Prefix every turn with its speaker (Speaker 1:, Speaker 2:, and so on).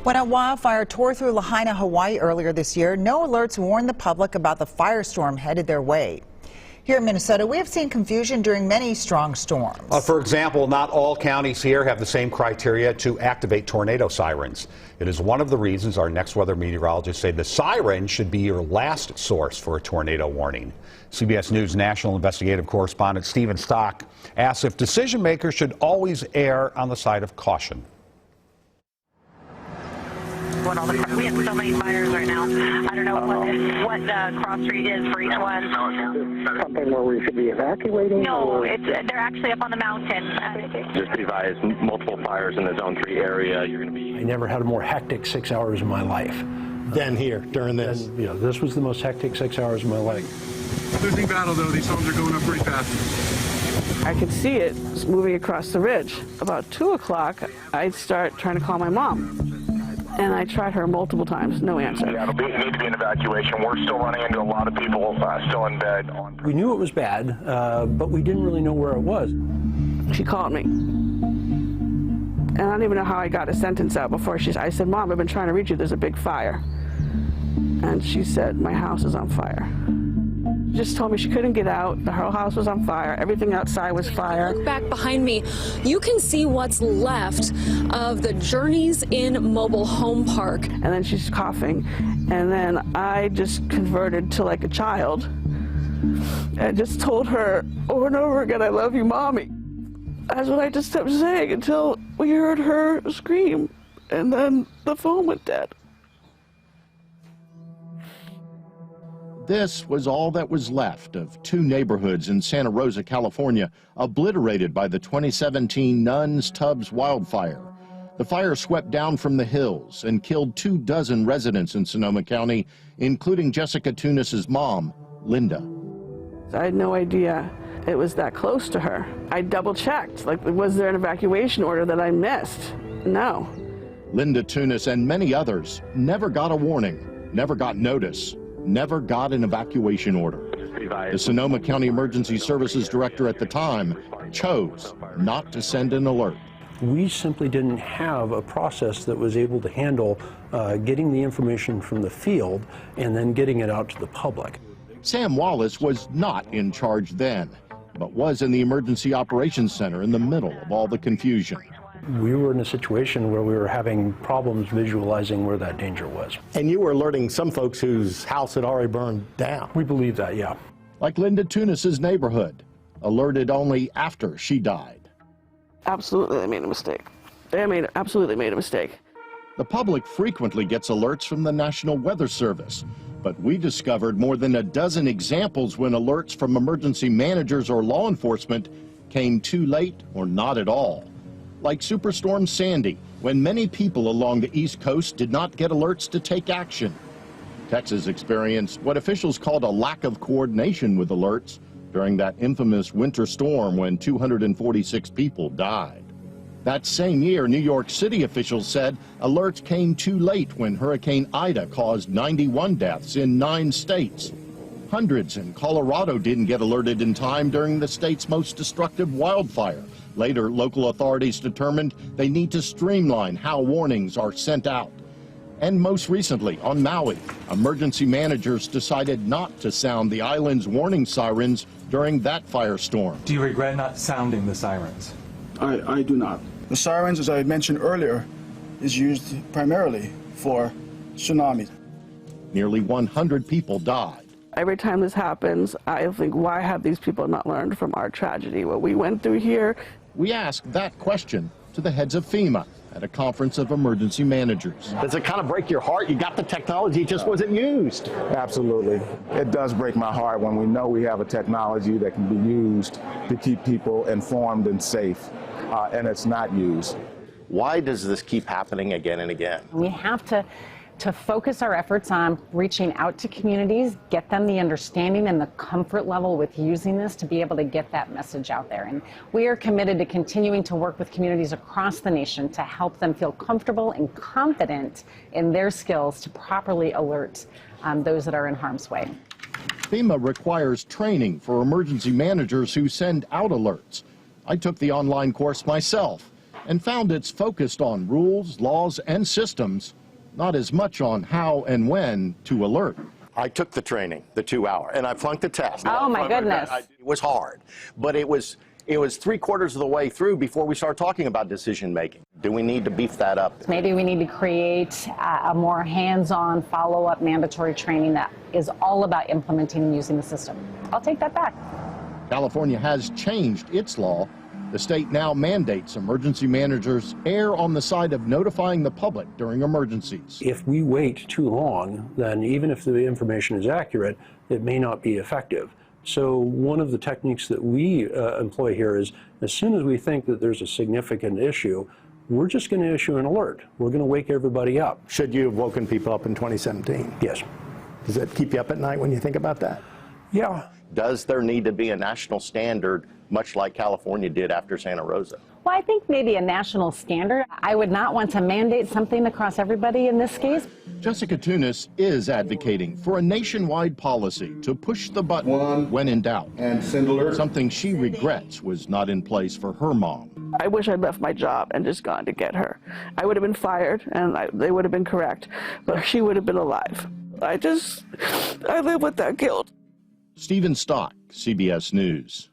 Speaker 1: When a wildfire tore through Lahaina, Hawaii earlier this year, no alerts warned the public about the firestorm headed their way. Here in Minnesota, we have seen confusion during many strong storms.
Speaker 2: For example, not all counties here have the same criteria to activate tornado sirens. It is one of the reasons our next weather meteorologists say the siren should be your last source for a tornado warning. CBS News national investigative correspondent Stephen Stock asks if decision makers should always err on the side of caution.
Speaker 3: We have so many fires right now. I don't know what cross street is for each one.
Speaker 4: Something where we should be evacuating?
Speaker 3: No, they're actually up on the mountain.
Speaker 5: Just advise multiple fires in the Zone 3 area. You're going to be.
Speaker 6: I never had a more hectic 6 hours of my life
Speaker 7: than here during this.
Speaker 6: And, you know, this was the most hectic 6 hours of my life.
Speaker 8: Losing battle though. These homes are going up pretty fast.
Speaker 9: I could see it moving across the ridge. About 2 o'clock, I'd start trying to call my mom. And I tried her multiple times, no answer.
Speaker 10: Yeah, it'll need to be an evacuation. We're still running into a lot of people still in bed.
Speaker 6: We knew it was bad, but we didn't really know where it was.
Speaker 9: She called me. And I don't even know how I got a sentence out before I said, Mom, I've been trying to reach you. There's a big fire. And she said, my house is on fire. She just told me she couldn't get out. The whole house was on fire. Everything outside was fire.
Speaker 11: Look back behind me. You can see what's left of the Journeys Inn mobile home park.
Speaker 9: And then she's coughing. And then I just converted to like a child. And just told her over and over again, I love you, Mommy. That's what I just kept saying until we heard her scream. And then the phone went dead.
Speaker 12: This was all that was left of 2 neighborhoods in Santa Rosa, California, obliterated by the 2017 Nuns Tubbs wildfire. The fire swept down from the hills and killed 24 residents in Sonoma County, including Jessica Tunis's mom, Linda.
Speaker 9: I had no idea it was that close to her. I double-checked, like, was there an evacuation order that I missed? No.
Speaker 12: Linda Tunis and many others never got a warning, never got notice, never got an evacuation order. The Sonoma County Emergency Services Director at the time chose not to send an alert.
Speaker 6: We simply didn't have a process that was able to handle getting the information from the field and then getting it out to the public.
Speaker 12: Sam Wallace was not in charge then, but was in the Emergency Operations Center in the middle of all the confusion.
Speaker 6: We were in a situation where we were having problems visualizing where that danger was.
Speaker 7: And you were alerting some folks whose house had already burned down.
Speaker 6: We believe that, yeah.
Speaker 12: Like Linda Tunis's neighborhood, alerted only after she died.
Speaker 9: Absolutely, they made a mistake. They absolutely made a mistake.
Speaker 12: The public frequently gets alerts from the National Weather Service, but we discovered more than a dozen examples when alerts from emergency managers or law enforcement came too late or not at all. Like Superstorm Sandy, when many people along the East Coast did not get alerts to take action. Texas experienced what officials called a lack of coordination with alerts during that infamous winter storm when 246 people died. That same year, New York City officials said alerts came too late when Hurricane Ida caused 91 deaths in 9 states. Hundreds in Colorado didn't get alerted in time during the state's most destructive wildfire. Later, local authorities determined they need to streamline how warnings are sent out. And most recently, on Maui, emergency managers decided not to sound the island's warning sirens during that firestorm.
Speaker 8: Do you regret not sounding the sirens?
Speaker 13: I do not. The sirens, as I mentioned earlier, is used primarily for tsunamis.
Speaker 12: Nearly 100 people died.
Speaker 9: Every time this happens, I think, why have these people not learned from our tragedy, what we went through here?
Speaker 12: We asked that question to the heads of FEMA at a conference of emergency managers.
Speaker 7: Does it kind of break your heart? You got the technology, it just wasn't used.
Speaker 14: Absolutely. It does break my heart when we know we have a technology that can be used to keep people informed and safe, and it's not used.
Speaker 5: Why does this keep happening again and again?
Speaker 15: We have to focus our efforts on reaching out to communities, get them the understanding and the comfort level with using this to be able to get that message out there. And we are committed to continuing to work with communities across the nation to help them feel comfortable and confident in their skills to properly alert those that are in harm's way.
Speaker 12: FEMA requires training for emergency managers who send out alerts. I took the online course myself. and found it's focused on rules, laws, and systems, not as much on how and when to alert.
Speaker 16: I took the training, the 2-hour, and I flunked the test.
Speaker 15: Oh, my goodness.
Speaker 16: It was hard, but it was 3/4 of the way through before we started talking about decision making. Do we need to beef that up?
Speaker 15: Maybe we need to create a more hands-on follow-up mandatory training that is all about implementing and using the system. I'll take that back.
Speaker 12: California has changed its law. The state now mandates emergency managers err on the side of notifying the public during emergencies.
Speaker 6: If we wait too long, then even if the information is accurate, it may not be effective. So one of the techniques that we employ here is, as soon as we think that there's a significant issue, we're just going to issue an alert. We're going to wake everybody up.
Speaker 7: Should you have woken people up in 2017?
Speaker 6: Yes.
Speaker 7: Does that keep you up at night when you think about that?
Speaker 6: Yeah.
Speaker 16: Does there need to be a national standard, much like California did after Santa Rosa?
Speaker 15: Well, I think maybe a national standard. I would not want to mandate something across everybody in this case.
Speaker 12: Jessica Tunis is advocating for a nationwide policy to push the button when in doubt,
Speaker 13: and send alerts.
Speaker 12: Something she regrets was not in place for her mom.
Speaker 9: I wish I'd left my job and just gone to get her. I would have been fired, and they would have been correct, but she would have been alive. I live with that guilt.
Speaker 12: Stephen Stock, CBS News.